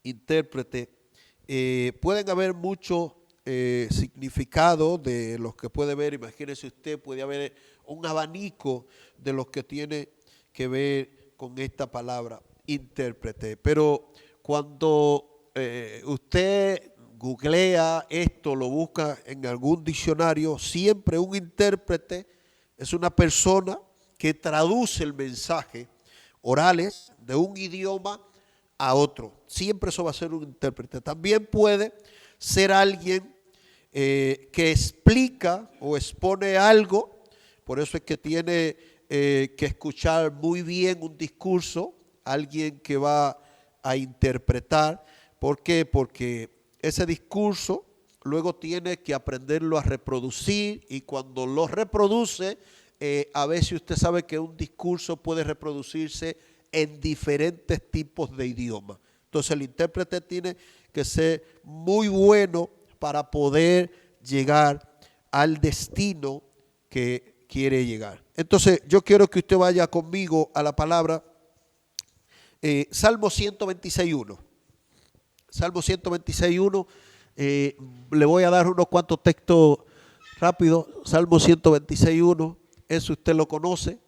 intérprete, pueden haber muchos significados de los que puede ver. Imagínese usted, puede haber un abanico de los que tiene que ver con esta palabra intérprete. Pero cuando usted googlea esto, lo busca en algún diccionario, siempre un intérprete es una persona que traduce el mensaje orales de un idioma a otro. Siempre eso va a ser un intérprete. También puede ser alguien que explica o expone algo. Por eso es que tiene que escuchar muy bien un discurso, alguien que va a interpretar. ¿Por qué? Porque ese discurso luego tiene que aprenderlo a reproducir, y cuando lo reproduce, a veces usted sabe que un discurso puede reproducirse en diferentes tipos de idiomas. Entonces el intérprete tiene que ser muy bueno para poder llegar al destino que quiere llegar. Entonces yo quiero que usted vaya conmigo a la palabra Salmo 126.1. Salmo 126.1. Le voy a dar unos cuantos textos rápidos. Salmo 126.1. Eso usted lo conoce,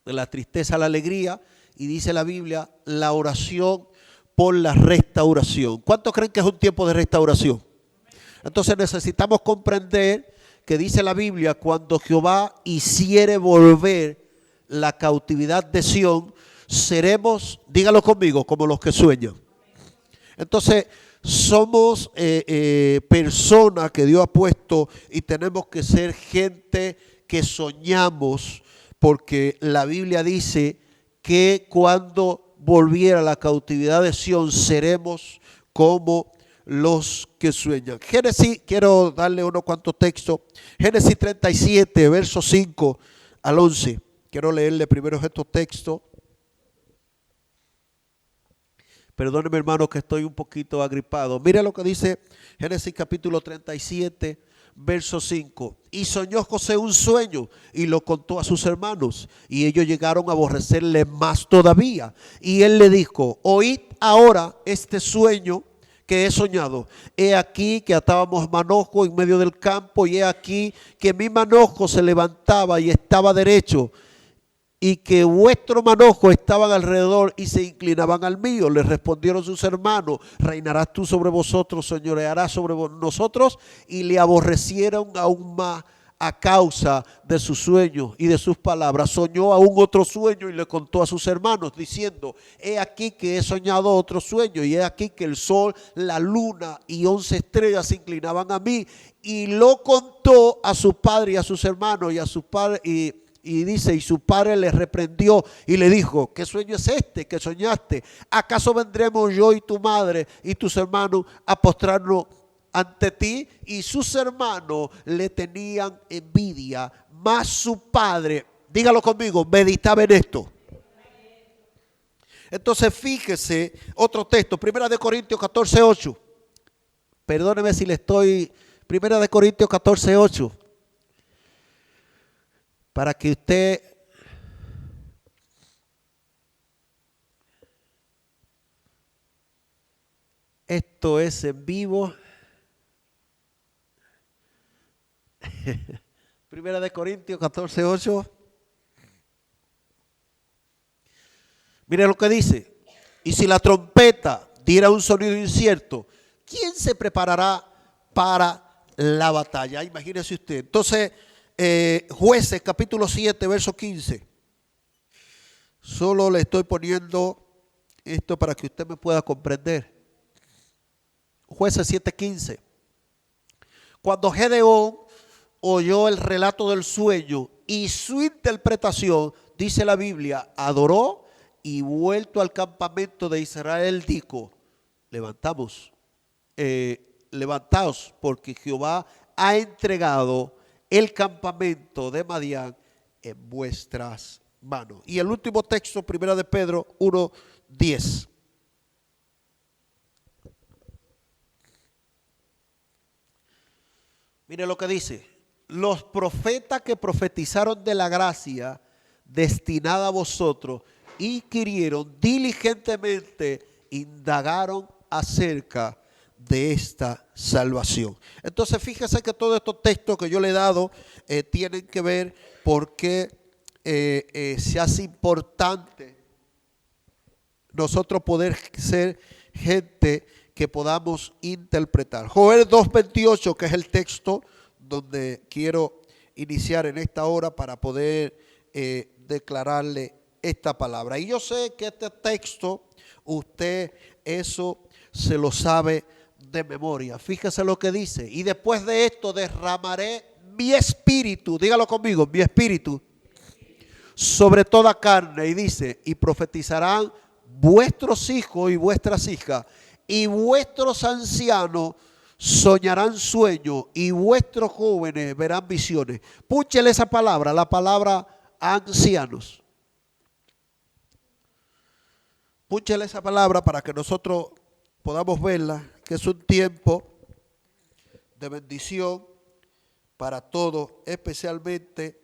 de la tristeza a la alegría, y dice la Biblia, la oración por la restauración. ¿Cuántos creen que es un tiempo de restauración? Entonces necesitamos comprender que dice la Biblia, cuando Jehová hiciere volver la cautividad de Sión, seremos, dígalo conmigo, como los que sueñan. Entonces somos personas que Dios ha puesto, y tenemos que ser gente que soñamos, porque la Biblia dice que cuando volviera la cautividad de Sión seremos como los que sueñan. Génesis, quiero darle unos cuantos textos. Génesis 37, versos 5 al 11. Quiero leerle primero estos textos. Perdóneme, hermano, que estoy un poquito agripado. Mire lo que dice Génesis capítulo 37, verso 5. Y soñó José un sueño y lo contó a sus hermanos, y ellos llegaron a aborrecerle más todavía. Y él le dijo, oíd ahora este sueño que he soñado. He aquí que atábamos manojo en medio del campo, y he aquí que mi manojo se levantaba y estaba derecho, y que vuestro manojo estaban alrededor y se inclinaban al mío. Le respondieron sus hermanos, reinarás tú sobre vosotros, señorearás sobre nosotros. Y le aborrecieron aún más a causa de sus sueños y de sus palabras. Soñó aún otro sueño y le contó a sus hermanos, diciendo, he aquí que he soñado otro sueño, y he aquí que el sol, la luna y 11 estrellas se inclinaban a mí. Y lo contó a su padre y a sus hermanos y a sus padres. Y dice, y su padre le reprendió y le dijo, ¿qué sueño es este que soñaste? ¿Acaso vendremos yo y tu madre y tus hermanos a postrarnos ante ti? Y sus hermanos le tenían envidia, mas su padre, dígalo conmigo, meditaba en esto. Entonces fíjese, otro texto, 1 Corintios 14:8. Perdóneme si le estoy, 1 Corintios 14:8. Para que usted esto es en vivo. 1 Corintios 14:8. Mire lo que dice. Y si la trompeta diera un sonido incierto, ¿quién se preparará para la batalla? Imagínese usted. Entonces, Jueces capítulo 7, verso 15. Solo le estoy poniendo esto para que usted me pueda comprender. Jueces 7:15. Cuando Gedeón oyó el relato del sueño y su interpretación, dice la Biblia, adoró, y vuelto al campamento de Israel dijo, levantaos, porque Jehová ha entregado el campamento de Madián en vuestras manos. Y el último texto, 1 de Pedro 1:10. Mire lo que dice. Los profetas que profetizaron de la gracia destinada a vosotros, inquirieron diligentemente, indagaron acerca de esta salvación. Entonces fíjese que todos estos textos que yo le he dado tienen que ver por qué se hace importante nosotros poder ser gente que podamos interpretar. Joel 2:28, que es el texto donde quiero iniciar en esta hora para poder declararle esta palabra. Y yo sé que este texto, usted eso se lo sabe de memoria. Fíjese lo que dice. Y después de esto derramaré mi espíritu, dígalo conmigo, mi espíritu, sobre toda carne. Y dice, y profetizarán vuestros hijos y vuestras hijas, y vuestros ancianos soñarán sueños, y vuestros jóvenes verán visiones. Púchele esa palabra, la palabra ancianos. Púchele esa palabra para que nosotros podamos verla, que es un tiempo de bendición para todos, especialmente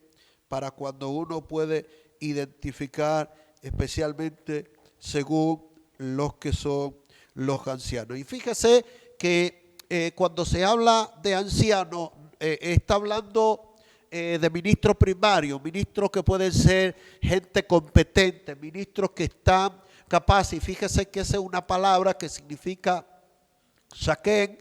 para cuando uno puede identificar, especialmente según los que son los ancianos. Y fíjese que cuando se habla de ancianos, está hablando de ministros primarios, ministros que pueden ser gente competente, ministros que están capaces. Y fíjese que esa es una palabra que significa shaken,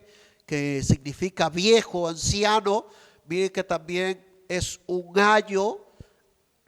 que significa viejo, anciano. Miren que también es un año,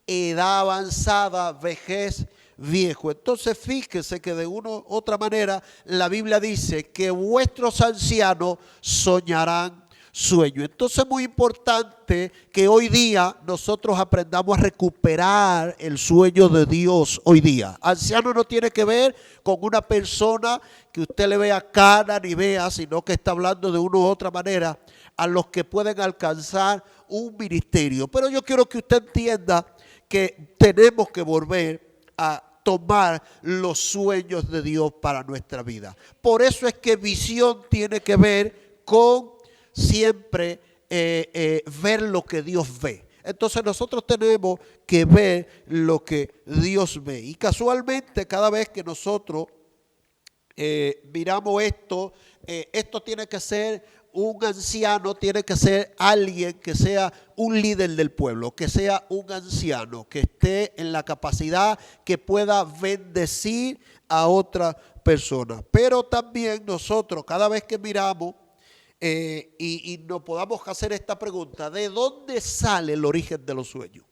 edad avanzada, vejez, viejo. Entonces fíjese que de una u otra manera la Biblia dice que vuestros ancianos soñarán sueños. Entonces es muy importante que hoy día nosotros aprendamos a recuperar el sueño de Dios hoy día. Anciano no tiene que ver con una persona que usted le vea cara ni vea, sino que está hablando de una u otra manera a los que pueden alcanzar un ministerio. Pero yo quiero que usted entienda que tenemos que volver a tomar los sueños de Dios para nuestra vida. Por eso es que visión tiene que ver con siempre ver lo que Dios ve. Entonces nosotros tenemos que ver lo que Dios ve. Y casualmente cada vez que nosotros miramos esto, esto tiene que ser un anciano, tiene que ser alguien que sea un líder del pueblo, que sea un anciano, que esté en la capacidad que pueda bendecir a otra persona. Pero también nosotros cada vez que miramos y nos podamos hacer esta pregunta: ¿de dónde sale el origen de los sueños?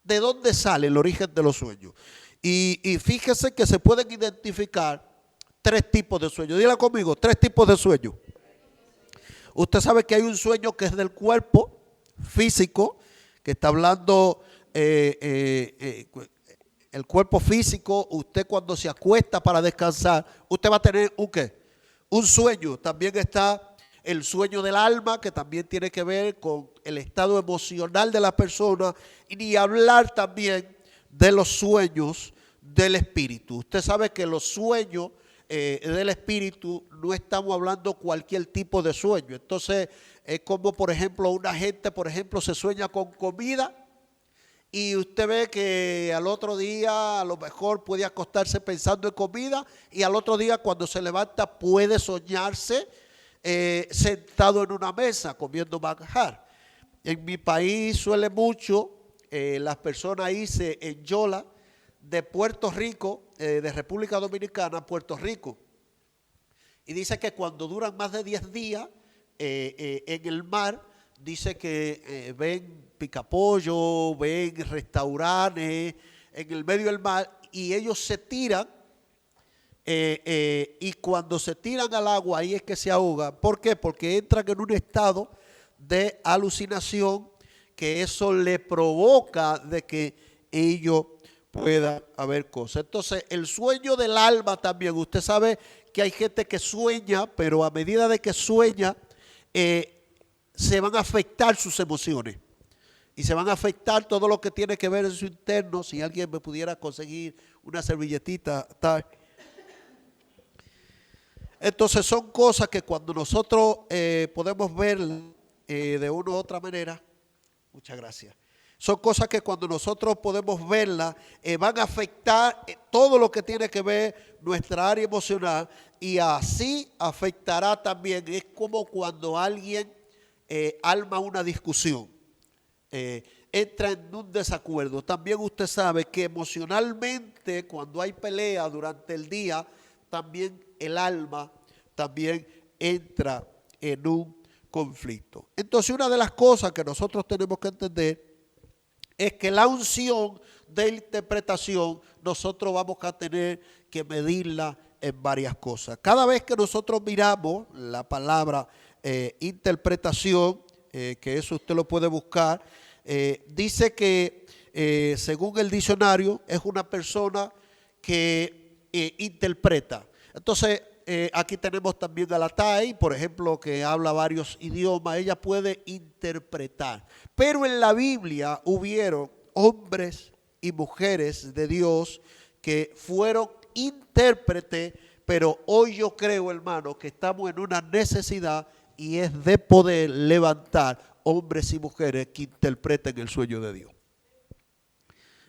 ¿De dónde sale el origen de los sueños? Y fíjese que se pueden identificar tres tipos de sueños. Dígala conmigo, tres tipos de sueños. Usted sabe que hay un sueño que es del cuerpo físico, que está hablando el cuerpo físico. Usted cuando se acuesta para descansar, usted va a tener un ¿qué? Un sueño. También está el sueño del alma, que también tiene que ver con el estado emocional de la persona, y ni hablar también de los sueños del espíritu. Usted sabe que los sueños del espíritu no estamos hablando cualquier tipo de sueño. Entonces es como por ejemplo una gente, por ejemplo, se sueña con comida y usted ve que al otro día a lo mejor puede acostarse pensando en comida, y al otro día cuando se levanta puede soñarse sentado en una mesa comiendo manjar. En mi país suele mucho las personas irse en yola de Puerto Rico, de República Dominicana a Puerto Rico. Y dice que cuando duran más de 10 días en el mar, dice que ven picapollo, ven restaurantes en el medio del mar, y ellos se tiran y cuando se tiran al agua ahí es que se ahogan. ¿Por qué? Porque entran en un estado de alucinación, que eso le provoca de que ellos pueda haber cosas. Entonces el sueño del alma también, usted sabe que hay gente que sueña, pero a medida de que sueña se van a afectar sus emociones y se van a afectar todo lo que tiene que ver en su interno. Si alguien me pudiera conseguir una servilletita, tal. Entonces son cosas que cuando nosotros podemos ver de una u otra manera, muchas gracias, Son cosas que cuando nosotros podemos verlas, van a afectar todo lo que tiene que ver nuestra área emocional, y así afectará también. Es como cuando alguien arma una discusión, entra en un desacuerdo. También usted sabe que emocionalmente, cuando hay pelea durante el día, también el alma también entra en un conflicto. Entonces, una de las cosas que nosotros tenemos que entender es que la unción de interpretación nosotros vamos a tener que medirla en varias cosas. Cada vez que nosotros miramos la palabra interpretación, que eso usted lo puede buscar, dice que según el diccionario es una persona que interpreta. Entonces, aquí tenemos también a la Tai, por ejemplo, que habla varios idiomas. Ella puede interpretar. Pero en la Biblia hubieron hombres y mujeres de Dios que fueron intérpretes, pero hoy yo creo, hermano, que estamos en una necesidad, y es de poder levantar hombres y mujeres que interpreten el sueño de Dios.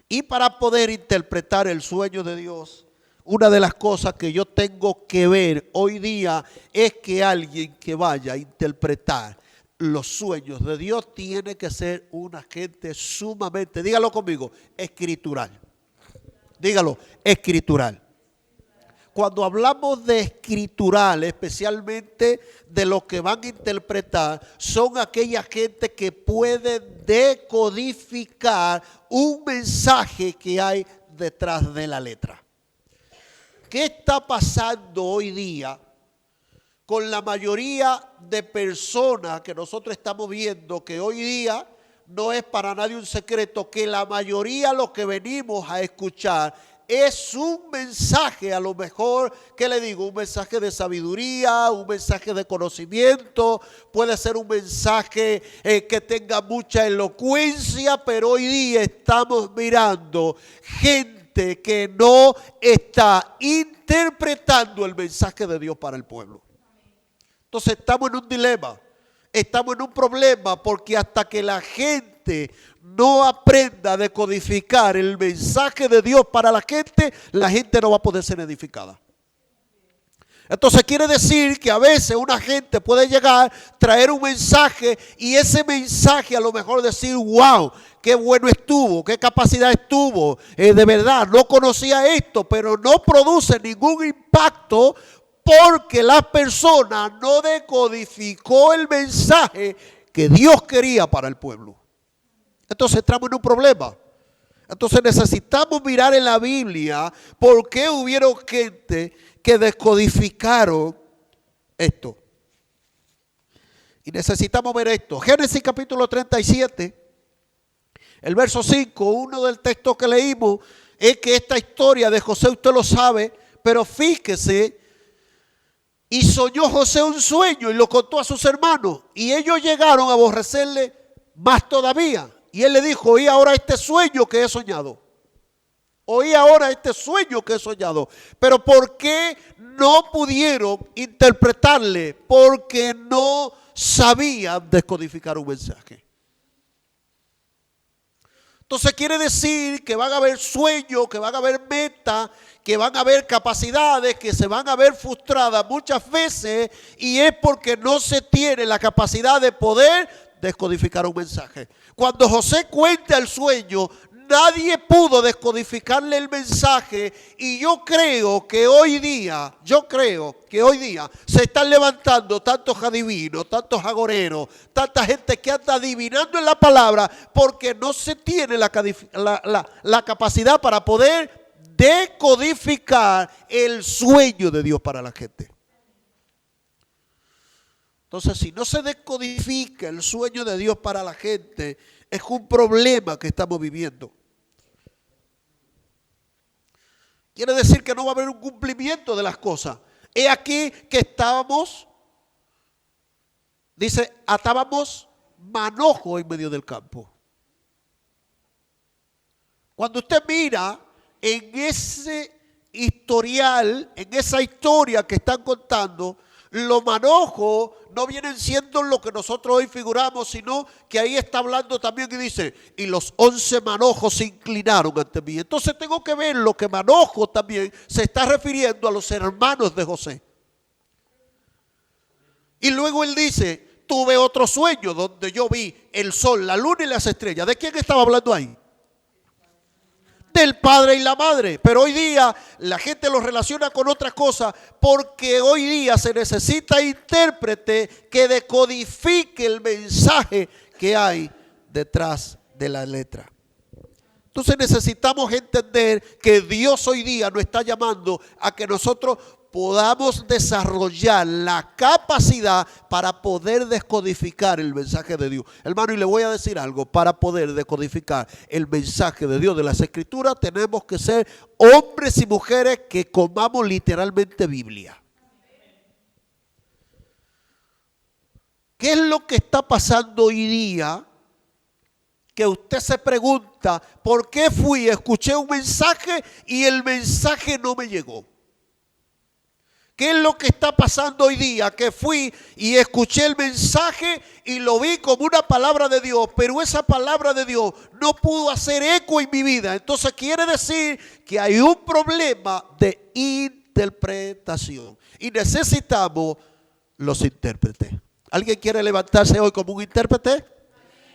Y para poder interpretar el sueño de Dios, una de las cosas que yo tengo que ver hoy día es que alguien que vaya a interpretar los sueños de Dios tiene que ser una gente sumamente, dígalo conmigo, escritural. Dígalo, escritural. Cuando hablamos de escritural, especialmente de los que van a interpretar, son aquella gente que pueden decodificar un mensaje que hay detrás de la letra. ¿Qué está pasando hoy día con la mayoría de personas que nosotros estamos viendo? Que hoy día no es para nadie un secreto que la mayoría lo que venimos a escuchar es un mensaje, a lo mejor, ¿qué le digo? Un mensaje de sabiduría, un mensaje de conocimiento, puede ser un mensaje que tenga mucha elocuencia, pero hoy día estamos mirando gente que no está interpretando el mensaje de Dios para el pueblo. Entonces estamos en un dilema, estamos en un problema, porque hasta que la gente no aprenda a decodificar el mensaje de Dios para la gente no va a poder ser edificada. Entonces quiere decir que a veces una gente puede llegar, traer un mensaje, y ese mensaje a lo mejor decir, wow, qué bueno estuvo, qué capacidad estuvo, de verdad, no conocía esto, pero no produce ningún impacto porque la persona no decodificó el mensaje que Dios quería para el pueblo. Entonces entramos en un problema. Entonces necesitamos mirar en la Biblia por qué hubieron gente que descodificaron esto. Y necesitamos ver esto. Génesis capítulo 37, el verso 5, uno del texto que leímos, es que esta historia de José usted lo sabe, pero fíjese, y soñó José un sueño y lo contó a sus hermanos, y ellos llegaron a aborrecerle más todavía. Y él le dijo, oí ahora este sueño que he soñado. Oí ahora este sueño que he soñado. Pero ¿por qué no pudieron interpretarle? Porque no sabían descodificar un mensaje. Entonces quiere decir que van a haber sueños, que van a haber metas, que van a haber capacidades, que se van a ver frustradas muchas veces, y es porque no se tiene la capacidad de poder descodificar un mensaje. Cuando José cuenta el sueño, nadie pudo descodificarle el mensaje, y yo creo que hoy día se están levantando tantos adivinos, tantos agoreros, tanta gente que anda adivinando en la palabra, porque no se tiene la capacidad para poder decodificar el sueño de Dios para la gente. Entonces, si no se decodifica el sueño de Dios para la gente, es un problema que estamos viviendo. Quiere decir que no va a haber un cumplimiento de las cosas. He aquí que estábamos, dice, atábamos manojo en medio del campo. Cuando usted mira en ese historial, en esa historia que están contando, Los manojos no vienen siendo lo que nosotros hoy figuramos, sino que ahí está hablando también y dice, y los 11 manojos se inclinaron ante mí. Entonces tengo que ver lo que manojo también se está refiriendo a los hermanos de José. Y luego él dice, tuve otro sueño donde yo vi el sol, la luna y las estrellas. ¿De quién estaba hablando ahí? Del padre y la madre. Pero hoy día la gente lo relaciona con otras cosas, porque hoy día se necesita intérprete que decodifique el mensaje que hay detrás de la letra. Entonces necesitamos entender que Dios hoy día nos está llamando a que nosotros podamos desarrollar la capacidad para poder descodificar el mensaje de Dios. Hermano, y le voy a decir algo, para poder decodificar el mensaje de Dios de las Escrituras tenemos que ser hombres y mujeres que comamos literalmente Biblia. ¿Qué es lo que está pasando hoy día? Que usted se pregunta, ¿por qué fui? Escuché un mensaje y el mensaje no me llegó. ¿Qué es lo que está pasando hoy día? Que fui y escuché el mensaje y lo vi como una palabra de Dios, pero esa palabra de Dios no pudo hacer eco en mi vida. Entonces quiere decir que hay un problema de interpretación y necesitamos los intérpretes. ¿Alguien quiere levantarse hoy como un intérprete?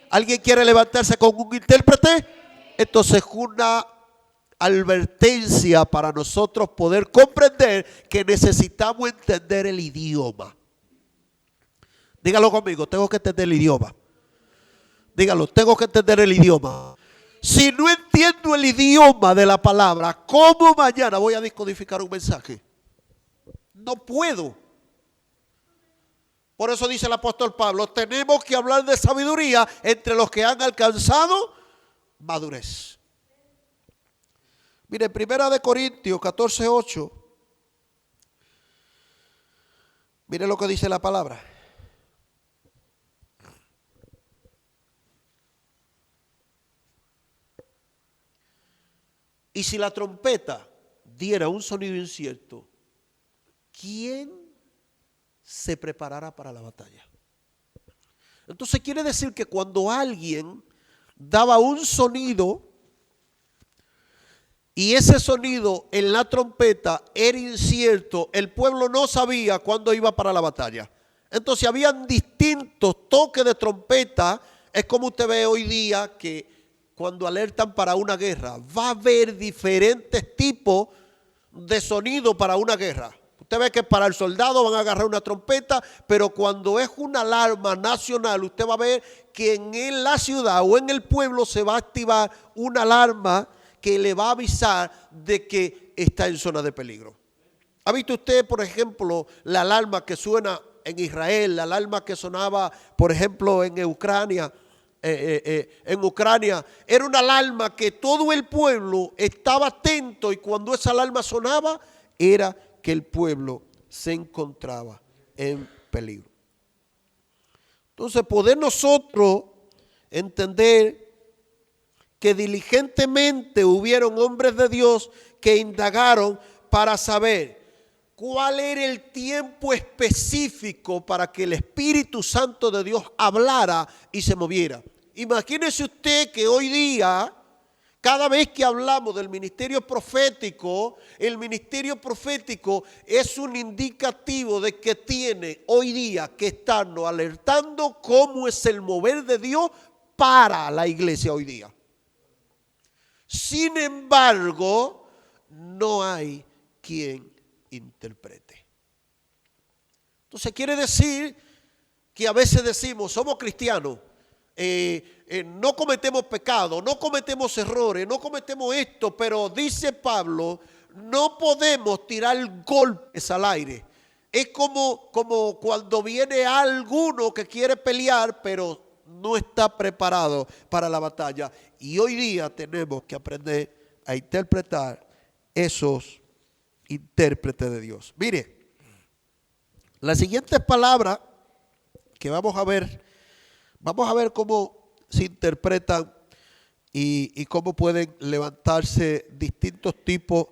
¿Alguien quiere levantarse como un intérprete? Entonces una advertencia para nosotros poder comprender que necesitamos entender el idioma. Dígalo conmigo, tengo que entender el idioma. Dígalo, tengo que entender el idioma. Si no entiendo el idioma de la palabra, ¿cómo mañana voy a descodificar un mensaje? No puedo. Por eso dice el apóstol Pablo, tenemos que hablar de sabiduría entre los que han alcanzado madurez. Mire, 1 Corintios 14:8. Mire lo que dice la palabra. Y si la trompeta diera un sonido incierto, ¿quién se preparará para la batalla? Entonces quiere decir que cuando alguien daba un sonido y ese sonido en la trompeta era incierto, el pueblo no sabía cuándo iba para la batalla. Entonces habían distintos toques de trompeta. Es como usted ve hoy día que cuando alertan para una guerra, va a haber diferentes tipos de sonido para una guerra. Usted ve que para el soldado van a agarrar una trompeta, pero cuando es una alarma nacional, usted va a ver que en la ciudad o en el pueblo se va a activar una alarma que le va a avisar de que está en zona de peligro. ¿Ha visto usted, por ejemplo, la alarma que suena en Israel, la alarma que sonaba, por ejemplo, en Ucrania? En Ucrania era una alarma que todo el pueblo estaba atento y cuando esa alarma sonaba era que el pueblo se encontraba en peligro. Entonces, poder nosotros entender que diligentemente hubieron hombres de Dios que indagaron para saber cuál era el tiempo específico para que el Espíritu Santo de Dios hablara y se moviera. Imagínese usted que hoy día, cada vez que hablamos del ministerio profético, el ministerio profético es un indicativo de que tiene hoy día que estarnos alertando cómo es el mover de Dios para la iglesia hoy día. Sin embargo, no hay quien interprete. Entonces quiere decir que a veces decimos, somos cristianos, no cometemos pecado, no cometemos errores, no cometemos esto, pero dice Pablo, no podemos tirar golpes al aire. Es como cuando viene alguno que quiere pelear, pero no está preparado para la batalla. Y hoy día tenemos que aprender a interpretar esos intérpretes de Dios. Mire, las siguientes palabras que vamos a ver cómo se interpretan y cómo pueden levantarse distintos tipos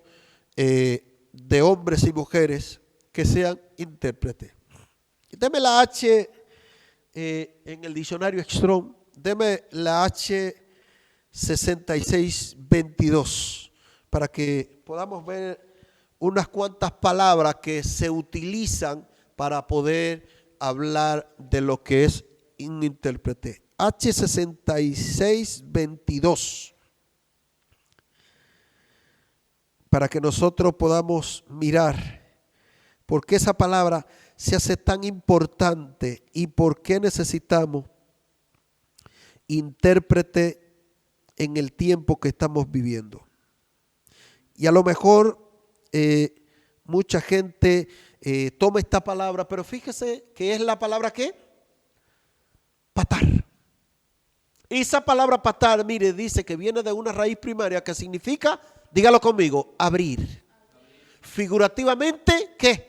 de hombres y mujeres que sean intérpretes. Deme la H en el diccionario Strong. Deme la H6622 para que podamos ver unas cuantas palabras que se utilizan para poder hablar de lo que es un intérprete. H6622. Para que nosotros podamos mirar por qué esa palabra se hace tan importante y por qué necesitamos intérprete en el tiempo que estamos viviendo. Y a lo mejor mucha gente toma esta palabra, pero fíjese que es la palabra ¿qué? Patar. Esa palabra patar, mire, dice que viene de una raíz primaria que significa, dígalo conmigo, abrir. Figurativamente, ¿qué?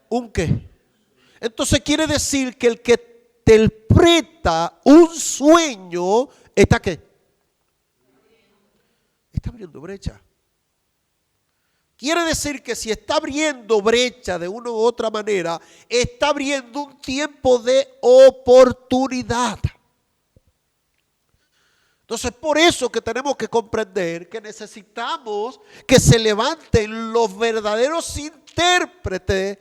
¿Un qué? Entonces quiere decir que el que interpreta un sueño, ¿está qué? Está abriendo brecha. Quiere decir que si está abriendo brecha de una u otra manera, está abriendo un tiempo de oportunidad. Entonces, por eso que tenemos que comprender que necesitamos que se levanten los verdaderos intérpretes,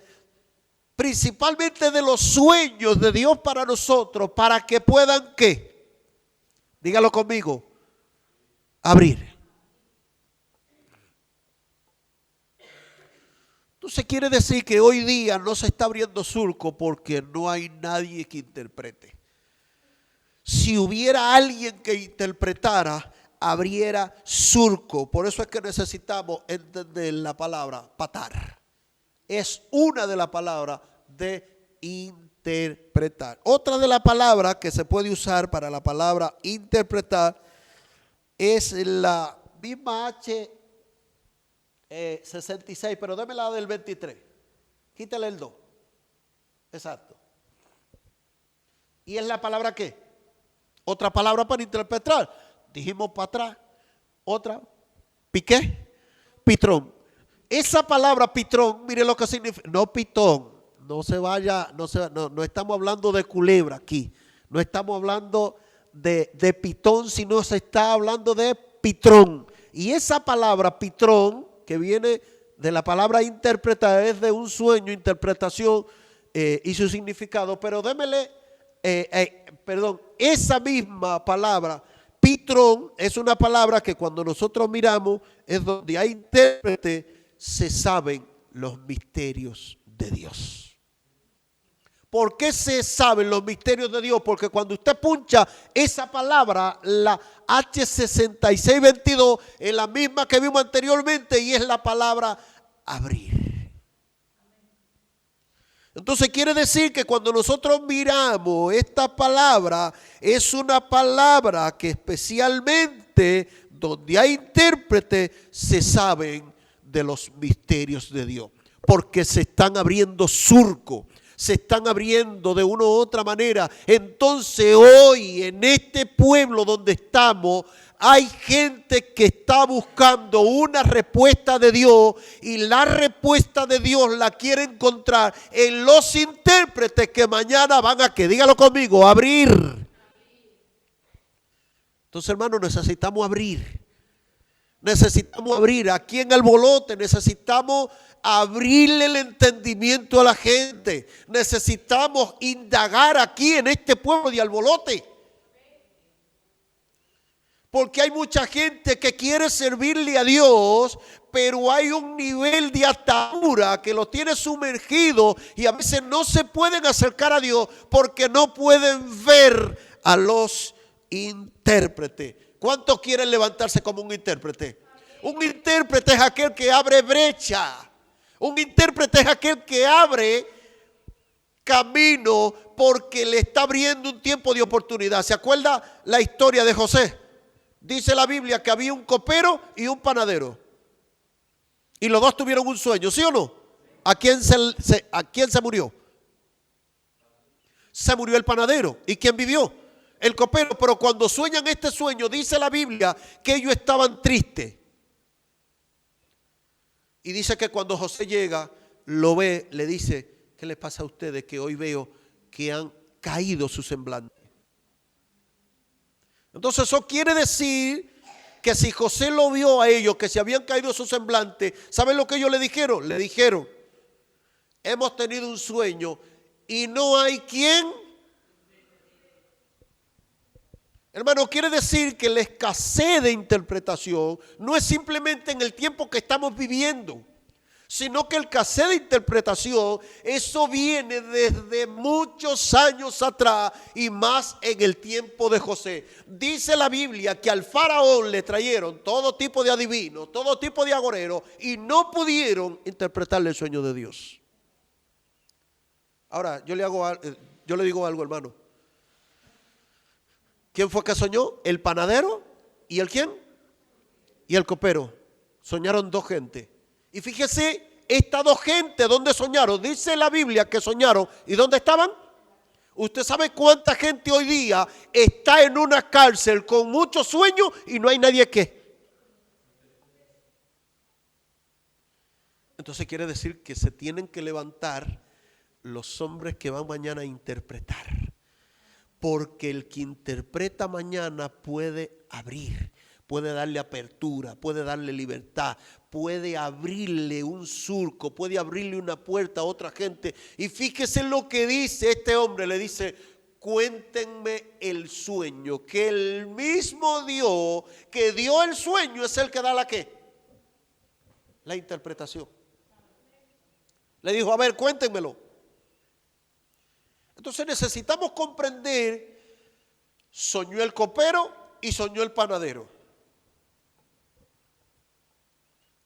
principalmente de los sueños de Dios para nosotros, para que puedan, ¿qué? Dígalo conmigo, abrir. Entonces quiere decir que hoy día no se está abriendo surco porque no hay nadie que interprete. Si hubiera alguien que interpretara, abriera surco. Por eso es que necesitamos entender la palabra patar. Es una de las palabras de interpretar. Otra de las palabras que se puede usar para la palabra interpretar es la misma H 66, pero dame la del 23. Quítale el 2. Exacto. ¿Y es la palabra qué? Otra palabra para interpretar. Dijimos para atrás. Otra. ¿Piqué? Pitrón. Esa palabra pitrón, mire lo que significa. No pitón. No se vaya. No estamos hablando de culebra aquí. No estamos hablando de pitón, sino se está hablando de pitrón. Y esa palabra pitrón, que viene de la palabra interpretar, es de un sueño, interpretación y su significado. Pero démele, esa misma palabra, pitrón, es una palabra que cuando nosotros miramos es donde hay intérprete, se saben los misterios de Dios. ¿Por qué se saben los misterios de Dios? Porque cuando usted puncha esa palabra, la H6622, es la misma que vimos anteriormente y es la palabra abrir. Entonces quiere decir que cuando nosotros miramos esta palabra, es una palabra que especialmente donde hay intérprete se saben de los misterios de Dios. Porque se están abriendo surcos. Se están abriendo de una u otra manera. Entonces hoy en este pueblo donde estamos hay gente que está buscando una respuesta de Dios y la respuesta de Dios la quiere encontrar en los intérpretes que mañana van a, que dígalo conmigo, abrir. Entonces, hermanos, necesitamos abrir. Necesitamos abrir. Aquí en el Bolote necesitamos abrirle el entendimiento a la gente. Necesitamos indagar aquí en este pueblo de Albolote. Porque hay mucha gente que quiere servirle a Dios, pero hay un nivel de atadura que los tiene sumergidos y a veces no se pueden acercar a Dios porque no pueden ver a los intérpretes. ¿Cuántos quieren levantarse como un intérprete? Un intérprete es aquel que abre brecha. Un intérprete es aquel que abre camino porque le está abriendo un tiempo de oportunidad. ¿Se acuerda la historia de José? Dice la Biblia que había un copero y un panadero. Y los dos tuvieron un sueño, ¿sí o no? ¿A quién se murió? Se murió el panadero. ¿Y quién vivió? El copero. Pero cuando sueñan este sueño, dice la Biblia que ellos estaban tristes. Y dice que cuando José llega, lo ve, le dice, ¿Qué les pasa a ustedes que hoy veo que han caído su semblante? Entonces eso quiere decir que si José lo vio a ellos, que se habían caído su semblante, ¿saben lo que ellos le dijeron? Le dijeron, hemos tenido un sueño y no hay quien. Hermano, quiere decir que la escasez de interpretación no es simplemente en el tiempo que estamos viviendo, sino que el escasez de interpretación, eso viene desde muchos años atrás y más en el tiempo de José. Dice la Biblia que al faraón le trajeron todo tipo de adivinos, todo tipo de agoreros y no pudieron interpretarle el sueño de Dios. Ahora, yo le digo algo, hermano. ¿Quién fue que soñó? ¿El panadero y el quién? Y el copero. Soñaron dos gentes. Y fíjese, estas dos gentes, ¿dónde soñaron? Dice la Biblia que soñaron. ¿Y dónde estaban? ¿Usted sabe cuánta gente hoy día está en una cárcel con muchos sueños y no hay nadie que? Entonces quiere decir que se tienen que levantar los hombres que van mañana a interpretar. Porque el que interpreta mañana puede abrir, puede darle apertura, puede darle libertad, puede abrirle un surco, puede abrirle una puerta a otra gente. Y fíjese lo que dice este hombre, le dice, cuéntenme el sueño, que el mismo Dios que dio el sueño es el que da la ¿qué? La interpretación. Le dijo, a ver, cuéntenmelo. Entonces necesitamos comprender, soñó el copero y soñó el panadero.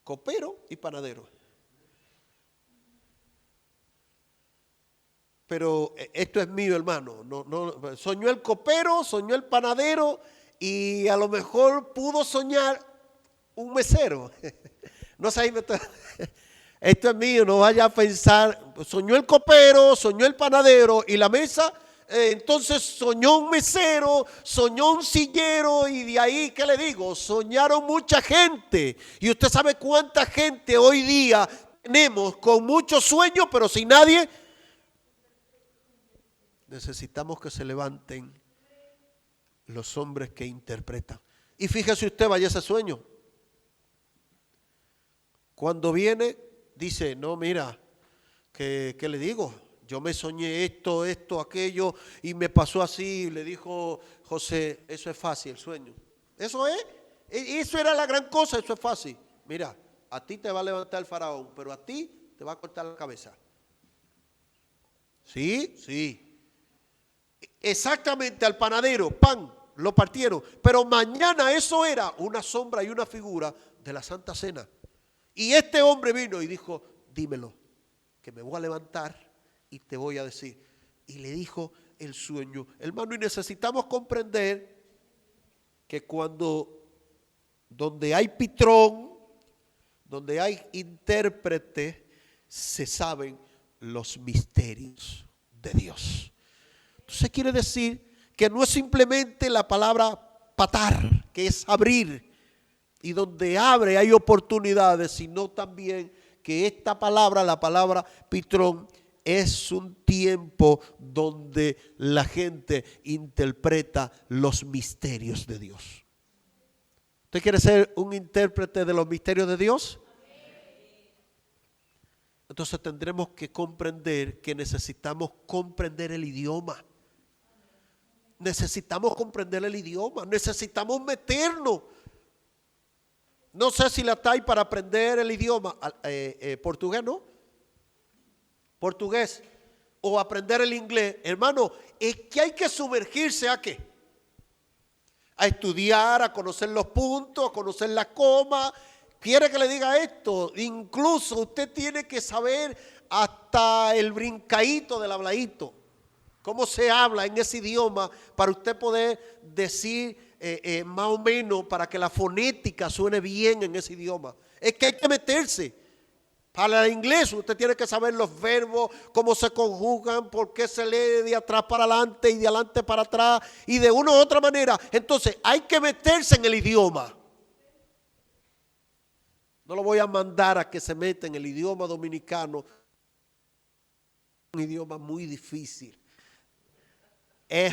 Copero y panadero. Pero esto es mío, hermano. No, soñó el copero, soñó el panadero y a lo mejor pudo soñar un mesero. No sé, esto es mío, no vaya a pensar, soñó el copero, soñó el panadero y la mesa, entonces soñó un mesero, soñó un sillero y de ahí, ¿qué le digo? Soñaron mucha gente. Y usted sabe cuánta gente hoy día tenemos con muchos sueños pero sin nadie. Necesitamos que se levanten los hombres que interpretan. Y fíjese usted, vaya ese sueño. Cuando viene, dice, no, mira, ¿qué le digo? Yo me soñé esto, aquello, y me pasó así. Le dijo José, eso es fácil, el sueño. Eso era la gran cosa, eso es fácil. Mira, a ti te va a levantar el faraón, pero a ti te va a cortar la cabeza. Sí, sí. Exactamente, al panadero, pan, lo partieron. Pero mañana eso era una sombra y una figura de la Santa Cena. Y este hombre vino y dijo, dímelo, que me voy a levantar y te voy a decir. Y le dijo el sueño. Hermano, y necesitamos comprender que donde hay pitrón, donde hay intérprete, se saben los misterios de Dios. Entonces quiere decir que no es simplemente la palabra patar, que es abrir, y donde abre hay oportunidades, sino también que esta palabra, la palabra pitrón, es un tiempo donde la gente interpreta los misterios de Dios. ¿Usted quiere ser un intérprete de los misterios de Dios? Entonces tendremos que comprender que necesitamos comprender el idioma. Necesitamos comprender el idioma, necesitamos meternos. No sé si la está ahí para aprender el idioma portugués, ¿no? Portugués o aprender el inglés. Hermano, es que hay que sumergirse ¿a qué? A estudiar, a conocer los puntos, a conocer la coma. ¿Quiere que le diga esto? Incluso usted tiene que saber hasta el brincadito del habladito. Cómo se habla en ese idioma para usted poder decir más o menos para que la fonética suene bien en ese idioma. Es que hay que meterse. Para el inglés usted tiene que saber los verbos, cómo se conjugan, por qué se lee de atrás para adelante y de adelante para atrás y de una u otra manera. Entonces hay que meterse en el idioma. No lo voy a mandar a que se meta en el idioma dominicano. un idioma muy difícil. Es,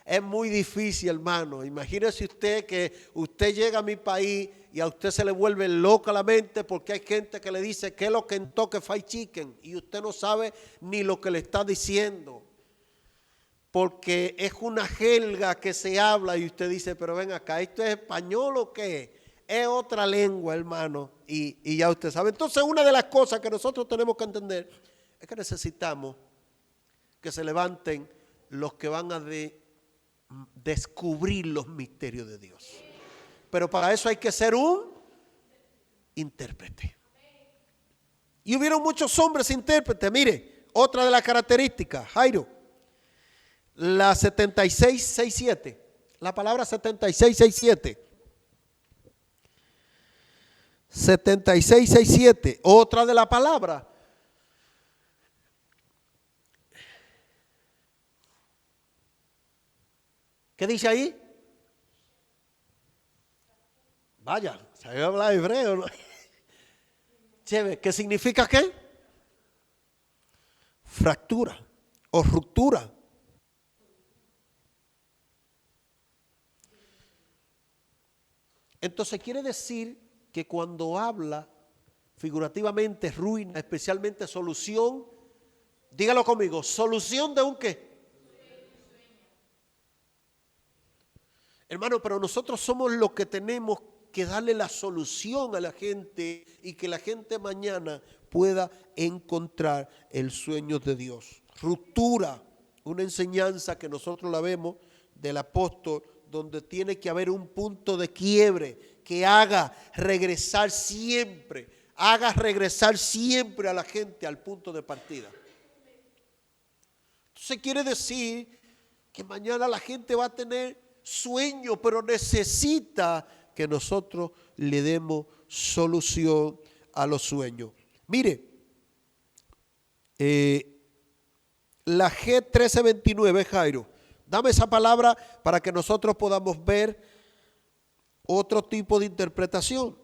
es muy difícil, hermano. Imagínese usted que usted llega a mi país y a usted se le vuelve loca la mente porque hay gente que le dice que es lo Kentucky Fried Chicken y usted no sabe ni lo que le está diciendo. Porque es una jerga que se habla y usted dice, pero ven acá, ¿esto es español o qué? Es otra lengua, hermano, y ya usted sabe. Entonces, una de las cosas que nosotros tenemos que entender es que necesitamos que se levanten los que van a descubrir los misterios de Dios. Pero para eso hay que ser un intérprete. Y hubieron muchos hombres intérpretes. Mire, otra de las características, Jairo, la 7667, la palabra 7667. 7667, otra de la palabra. ¿Qué dice ahí? Vaya, ¿sabe hablar hebreo? ¿No? Chévere, ¿qué significa qué? Fractura o ruptura. Entonces quiere decir que cuando habla figurativamente ruina, especialmente solución, dígalo conmigo, solución de un qué. Hermano, pero nosotros somos los que tenemos que darle la solución a la gente y que la gente mañana pueda encontrar el sueño de Dios. Ruptura, una enseñanza que nosotros la vemos del apóstol, donde tiene que haber un punto de quiebre que haga regresar siempre a la gente al punto de partida. Entonces quiere decir que mañana la gente va a tener sueño, pero necesita que nosotros le demos solución a los sueños. Mire, la G1329, Jairo, dame esa palabra para que nosotros podamos ver otro tipo de interpretación.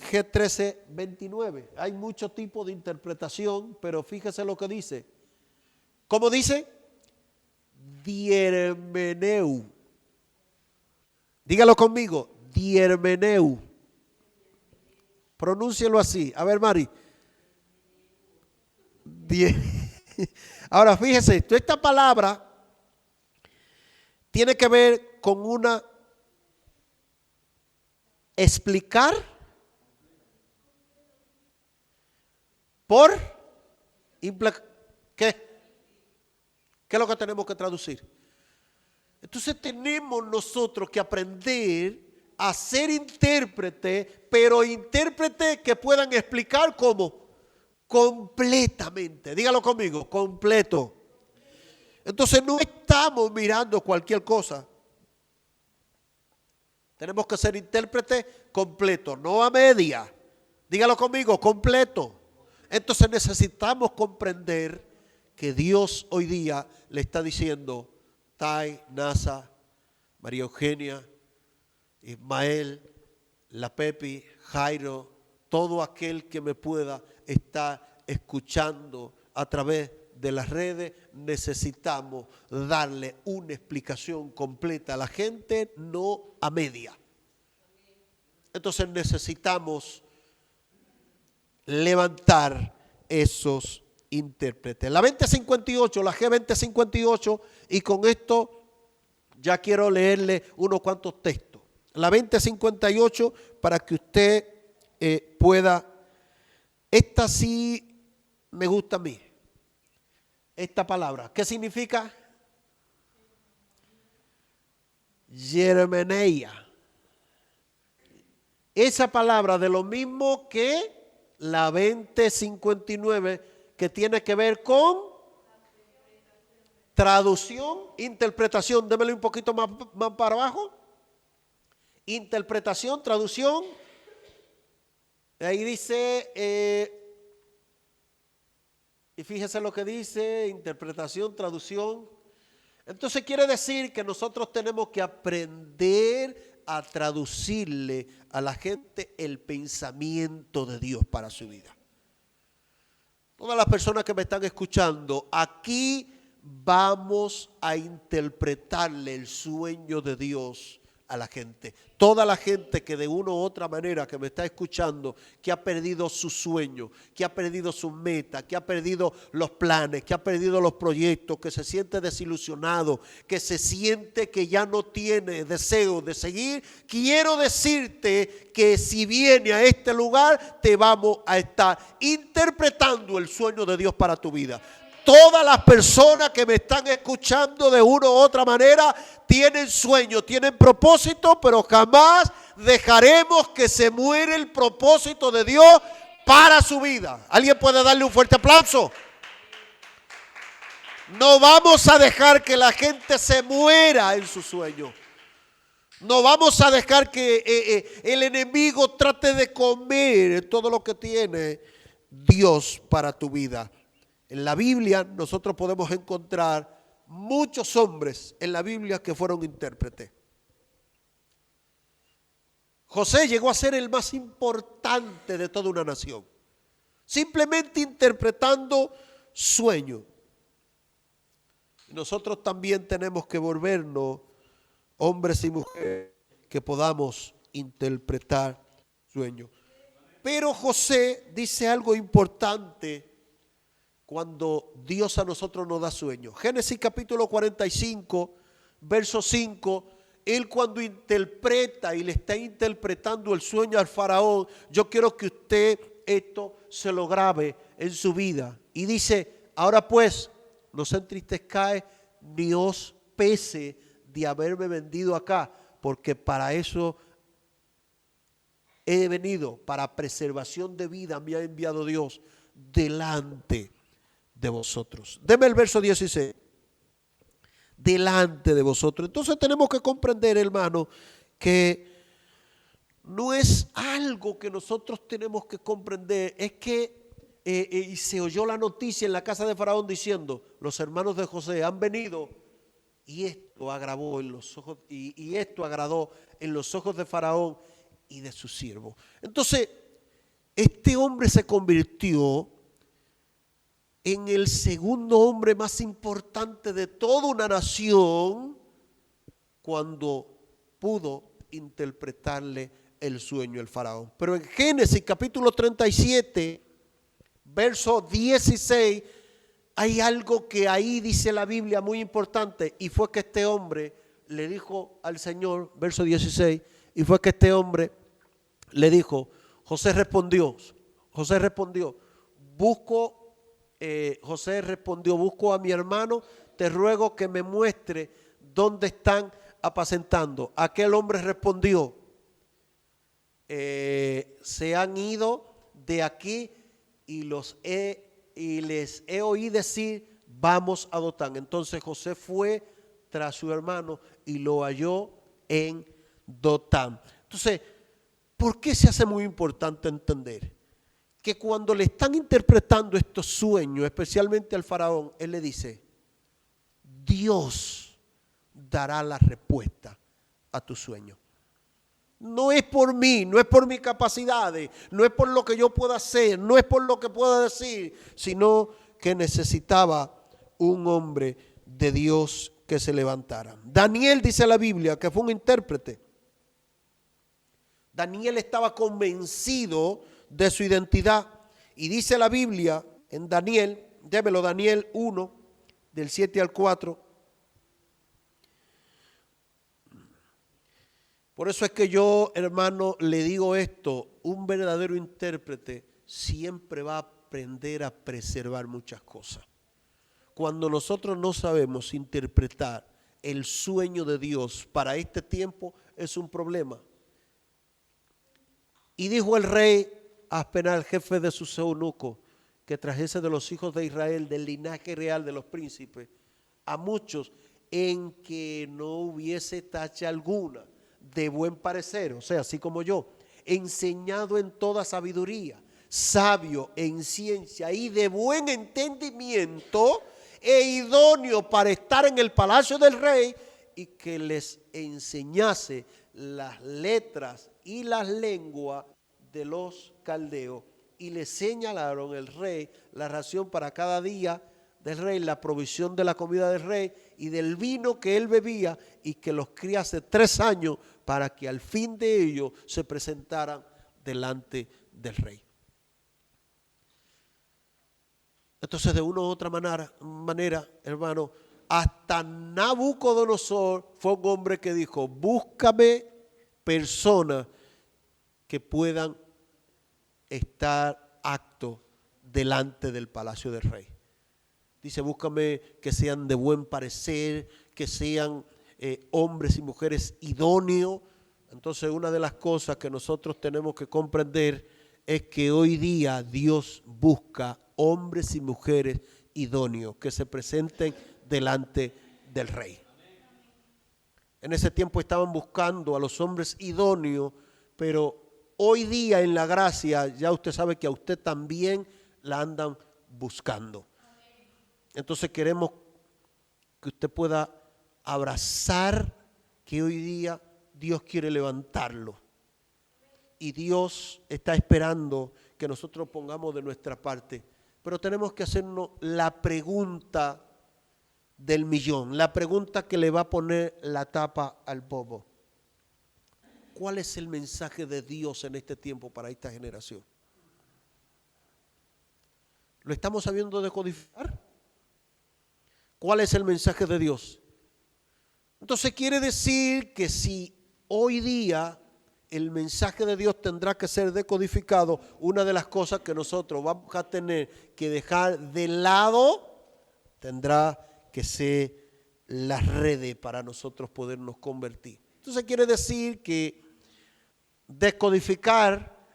G1329, hay muchos tipos de interpretación, pero fíjese lo que dice. ¿Cómo dice? Diermeneu. Dígalo conmigo, diermeneu. Pronúncielo así. A ver, Mari. Ahora, fíjese, esta palabra tiene que ver con una explicar por ¿qué? ¿Qué es lo que tenemos que traducir? Entonces tenemos nosotros que aprender a ser intérpretes, pero intérpretes que puedan explicar cómo completamente. Dígalo conmigo, completo. Entonces no estamos mirando cualquier cosa. Tenemos que ser intérpretes completos, no a media. Dígalo conmigo, completo. Entonces necesitamos comprender que Dios hoy día le está diciendo, Tai, Nasa, María Eugenia, Ismael, la Pepi, Jairo, todo aquel que me pueda estar escuchando a través de las redes, necesitamos darle una explicación completa a la gente, no a media. Entonces necesitamos levantar esos intérpretes. La 2058, la G2058, y con esto ya quiero leerle unos cuantos textos. La 2058 para que usted pueda, esta sí me gusta a mí, esta palabra. ¿Qué significa? Germeneia. Esa palabra de lo mismo que la 2059, que tiene que ver con traducción, interpretación. Démelo un poquito más para abajo. Interpretación, traducción. Ahí dice, y fíjese lo que dice, interpretación, traducción. Entonces quiere decir que nosotros tenemos que aprender a traducirle a la gente el pensamiento de Dios para su vida. Todas las personas que me están escuchando, aquí vamos a interpretarle el sueño de Dios a la gente. Toda la gente que de una u otra manera que me está escuchando, que ha perdido su sueño, que ha perdido sus metas, que ha perdido los planes, que ha perdido los proyectos, que se siente desilusionado, que se siente que ya no tiene deseo de seguir, quiero decirte que si viene a este lugar te vamos a estar interpretando el sueño de Dios para tu vida. Todas las personas que me están escuchando de una u otra manera tienen sueño, tienen propósito, pero jamás dejaremos que se muera el propósito de Dios para su vida. ¿Alguien puede darle un fuerte aplauso? No vamos a dejar que la gente se muera en su sueño. No vamos a dejar que el enemigo trate de comer todo lo que tiene Dios para tu vida. En la Biblia nosotros podemos encontrar muchos hombres en la Biblia que fueron intérpretes. José llegó a ser el más importante de toda una nación, simplemente interpretando sueños. Nosotros también tenemos que volvernos hombres y mujeres que podamos interpretar sueños. Pero José dice algo importante cuando Dios a nosotros nos da sueños. Génesis capítulo 45, verso 5, él cuando interpreta y le está interpretando el sueño al faraón, yo quiero que usted esto se lo grabe en su vida. Y dice, ahora pues, no se entristezcáis ni os pese de haberme vendido acá, porque para eso he venido, para preservación de vida me ha enviado Dios delante de vosotros. Deme el verso 16. Delante de vosotros. Entonces tenemos que comprender, hermano, que no es algo que nosotros tenemos que comprender, es que y se oyó la noticia en la casa de Faraón diciendo, los hermanos de José han venido y esto agravó en los ojos y esto agradó en los ojos de Faraón y de sus siervos. Entonces, este hombre se convirtió en el segundo hombre más importante de toda una nación cuando pudo interpretarle el sueño al faraón. Pero en Génesis capítulo 37, verso 16, hay algo que ahí dice la Biblia muy importante, y fue que este hombre le dijo al Señor, verso 16, y fue que este hombre le dijo, José respondió, busco a mi hermano, te ruego que me muestre dónde están apacentando. Aquel hombre respondió, se han ido de aquí y les he oído decir, vamos a Dotán. Entonces José fue tras su hermano y lo halló en Dotán. Entonces, ¿por qué se hace muy importante entender que cuando le están interpretando estos sueños, especialmente al faraón, él le dice, Dios dará la respuesta a tu sueño? No es por mí, no es por mis capacidades, no es por lo que yo pueda hacer, no es por lo que pueda decir, sino que necesitaba un hombre de Dios que se levantara. Daniel, dice la Biblia, que fue un intérprete. Daniel estaba convencido de su identidad. Y dice la Biblia en Daniel, démelo, Daniel 1, del 7 al 4. Por eso es que yo, hermano, le digo esto, un verdadero intérprete siempre va a aprender a preservar muchas cosas. Cuando nosotros no sabemos interpretar el sueño de Dios para este tiempo, es un problema. Y dijo el rey Aspenaz, jefe de sus eunucos, que trajese de los hijos de Israel, del linaje real de los príncipes, a muchos en que no hubiese tacha alguna, de buen parecer, o sea, así como yo, enseñado en toda sabiduría, sabio en ciencia y de buen entendimiento, e idóneo para estar en el palacio del rey, y que les enseñase las letras y las lenguas de los caldeos y le señalaron el rey la ración para cada día del rey, la provisión de la comida del rey y del vino que él bebía, y que los criase 3 años para que al fin de ello se presentaran delante del rey. Entonces, de una u otra manera, hermano, hasta Nabucodonosor fue un hombre que dijo: búscame personas que puedan estar aptos delante del palacio del rey. Dice: búscame que sean de buen parecer, que sean hombres y mujeres idóneos. Entonces, una de las cosas que nosotros tenemos que comprender es que hoy día Dios busca hombres y mujeres idóneos que se presenten delante del rey. En ese tiempo estaban buscando a los hombres idóneos, pero hoy día en la gracia ya usted sabe que a usted también la andan buscando. Entonces queremos que usted pueda abrazar que hoy día Dios quiere levantarlo. Y Dios está esperando que nosotros pongamos de nuestra parte. Pero tenemos que hacernos la pregunta del millón, la pregunta que le va a poner la tapa al bobo. ¿Cuál es el mensaje de Dios en este tiempo para esta generación? ¿Lo estamos sabiendo decodificar? ¿Cuál es el mensaje de Dios? Entonces quiere decir que si hoy día el mensaje de Dios tendrá que ser decodificado, una de las cosas que nosotros vamos a tener que dejar de lado tendrá que ser las redes para nosotros podernos convertir. Entonces quiere decir que descodificar,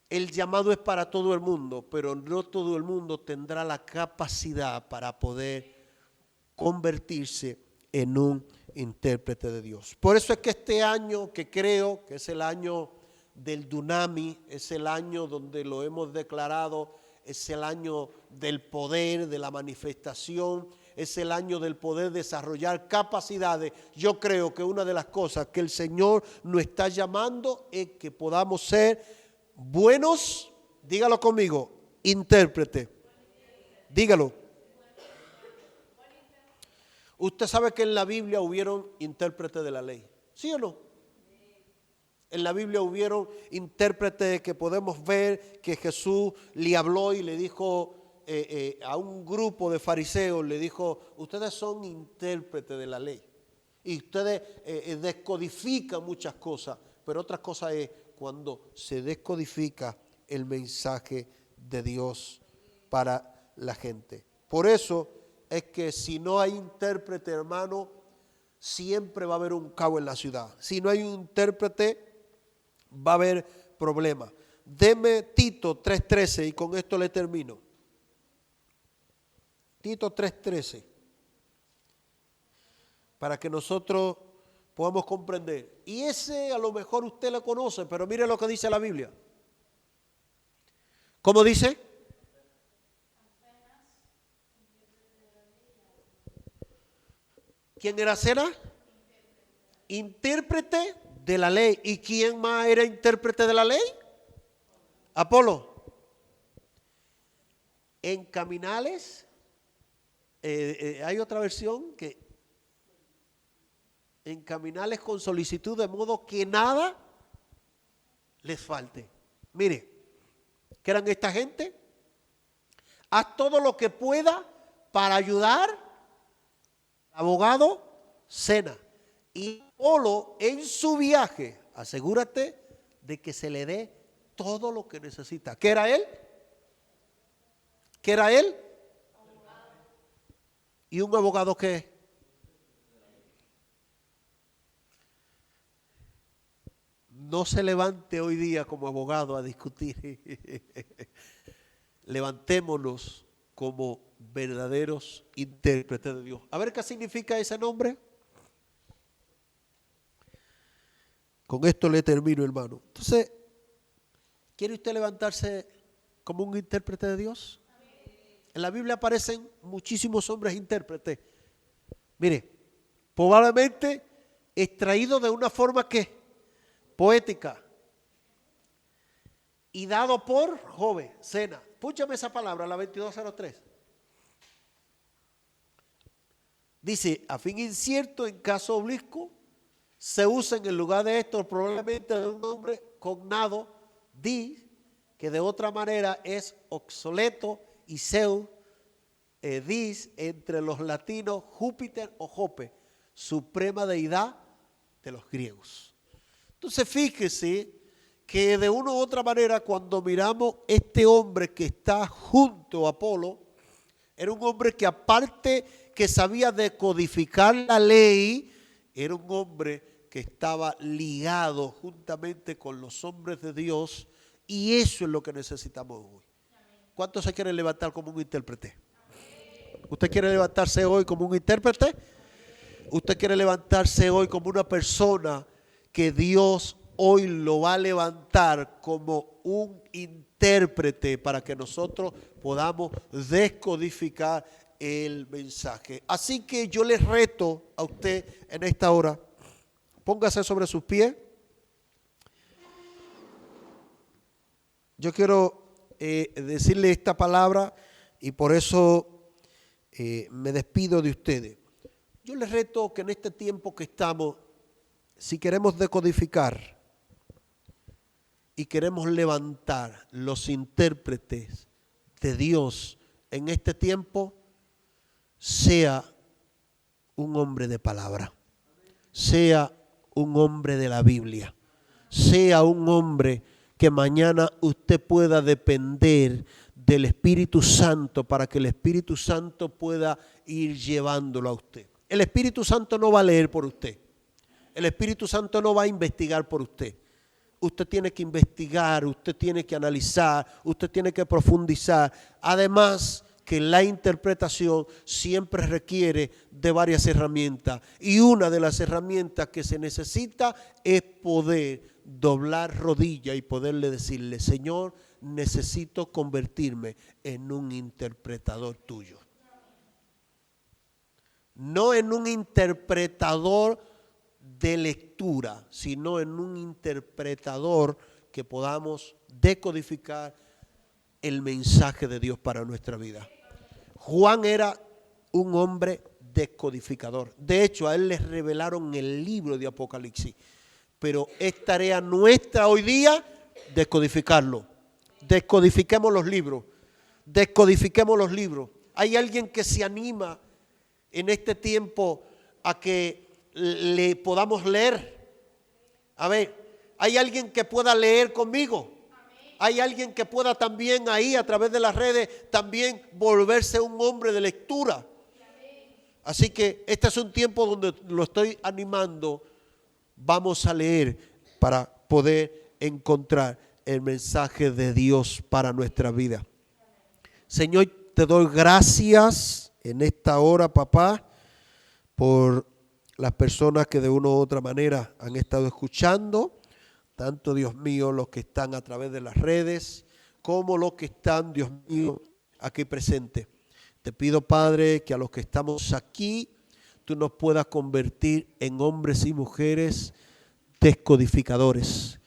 el llamado es para todo el mundo, pero no todo el mundo tendrá la capacidad para poder convertirse en un intérprete de Dios. Por eso es que este año, que creo que es el año del Dunami, es el año donde lo hemos declarado, es el año del poder, de la manifestación, es el año del poder desarrollar capacidades. Yo creo que una de las cosas que el Señor nos está llamando es que podamos ser buenos, dígalo conmigo, intérprete. Dígalo. Usted sabe que en la Biblia hubieron intérpretes de la ley, ¿sí o no? En la Biblia hubieron intérpretes que podemos ver que Jesús le habló y le dijo a un grupo de fariseos, le dijo: ustedes son intérpretes de la ley y ustedes descodifican muchas cosas, pero otra cosa es cuando se descodifica el mensaje de Dios para la gente. Por eso es que si no hay intérprete, hermano, siempre va a haber un caos en la ciudad. Si no hay un intérprete, va a haber problemas. Deme Tito 3:13 y con esto le termino. Tito 3:13, para que nosotros podamos comprender. Y ese a lo mejor usted lo conoce, pero mire lo que dice la Biblia. ¿Cómo dice? ¿Quién era Sena? Intérprete de la ley. ¿Y quién más era intérprete de la ley? Apolo. En Caminales, hay otra versión que encaminarles con solicitud de modo que nada les falte. Mire, ¿qué eran esta gente? Haz todo lo que pueda para ayudar al abogado Sena. Y Apolo en su viaje, asegúrate de que se le dé todo lo que necesita. ¿Qué era él? ¿Qué era él? ¿Y un abogado qué? No se levante hoy día como abogado a discutir. Levantémonos como verdaderos intérpretes de Dios. A ver qué significa ese nombre. Con esto le termino, hermano. Entonces, ¿quiere usted levantarse como un intérprete de Dios? En la Biblia aparecen muchísimos hombres intérpretes. Mire, probablemente extraídos de una forma que poética. y dado por joven, cena. Púchame esa palabra, la 2203. Dice, a fin incierto, en caso oblisco, se usa en el lugar de esto probablemente de un nombre cognado, di, que de otra manera es obsoleto, y seu, dis, entre los latinos, Júpiter o Jope, suprema deidad de los griegos. Entonces fíjese que de una u otra manera cuando miramos este hombre que está junto a Apolo, era un hombre que aparte que sabía decodificar la ley, era un hombre que estaba ligado juntamente con los hombres de Dios, y eso es lo que necesitamos hoy. ¿Cuántos se quieren levantar como un intérprete? ¿Usted quiere levantarse hoy como un intérprete? ¿Usted quiere levantarse hoy como una persona que Dios hoy lo va a levantar como un intérprete para que nosotros podamos descodificar el mensaje? Así que yo les reto a usted en esta hora, póngase sobre sus pies. Yo quiero decirle esta palabra y por eso me despido de ustedes. Yo les reto que en este tiempo que estamos, si queremos decodificar y queremos levantar los intérpretes de Dios en este tiempo, sea un hombre de palabra, sea un hombre de la Biblia, sea un hombre que mañana usted pueda depender del Espíritu Santo para que el Espíritu Santo pueda ir llevándolo a usted. El Espíritu Santo no va a leer por usted. El Espíritu Santo no va a investigar por usted. Usted tiene que investigar, usted tiene que analizar, usted tiene que profundizar. Además que la interpretación siempre requiere de varias herramientas. Y una de las herramientas que se necesita es poder doblar rodilla y poderle decirle, Señor, necesito convertirme en un interpretador tuyo. No en un interpretador de lectura, sino en un interpretador que podamos decodificar el mensaje de Dios para nuestra vida. Juan era un hombre decodificador. De hecho, a él le revelaron el libro de Apocalipsis. Pero es tarea nuestra hoy día descodificarlo. Descodifiquemos los libros. Descodifiquemos los libros. Hay alguien que se anima en este tiempo a que le podamos leer. A ver, hay alguien que pueda leer conmigo. Hay alguien que pueda también ahí a través de las redes también volverse un hombre de lectura. Así que este es un tiempo donde lo estoy animando. Vamos a leer para poder encontrar el mensaje de Dios para nuestra vida. Señor, te doy gracias en esta hora, papá, por las personas que de una u otra manera han estado escuchando, tanto, Dios mío, los que están a través de las redes, como los que están, Dios mío, aquí presentes. Te pido, Padre, que a los que estamos aquí, tú nos puedas convertir en hombres y mujeres descodificadores.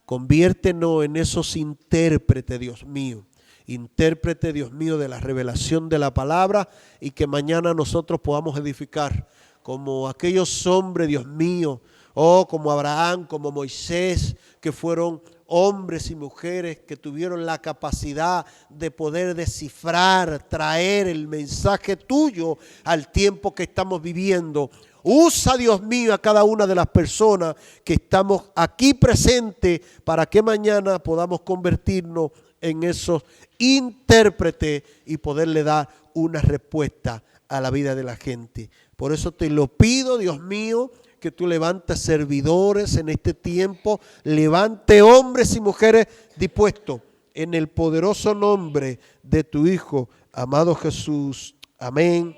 Conviértenos en esos intérpretes, Dios mío. Intérprete, Dios mío, de la revelación de la palabra y que mañana nosotros podamos edificar como aquellos hombres, Dios mío, como Abraham, como Moisés, que fueron hombres y mujeres que tuvieron la capacidad de poder descifrar, traer el mensaje tuyo al tiempo que estamos viviendo. Usa, Dios mío, a cada una de las personas que estamos aquí presentes para que mañana podamos convertirnos en esos intérpretes y poderle dar una respuesta a la vida de la gente. Por eso te lo pido, Dios mío, que tú levantes servidores en este tiempo, levante hombres y mujeres dispuestos en el poderoso nombre de tu Hijo, amado Jesús. Amén.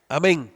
Amén.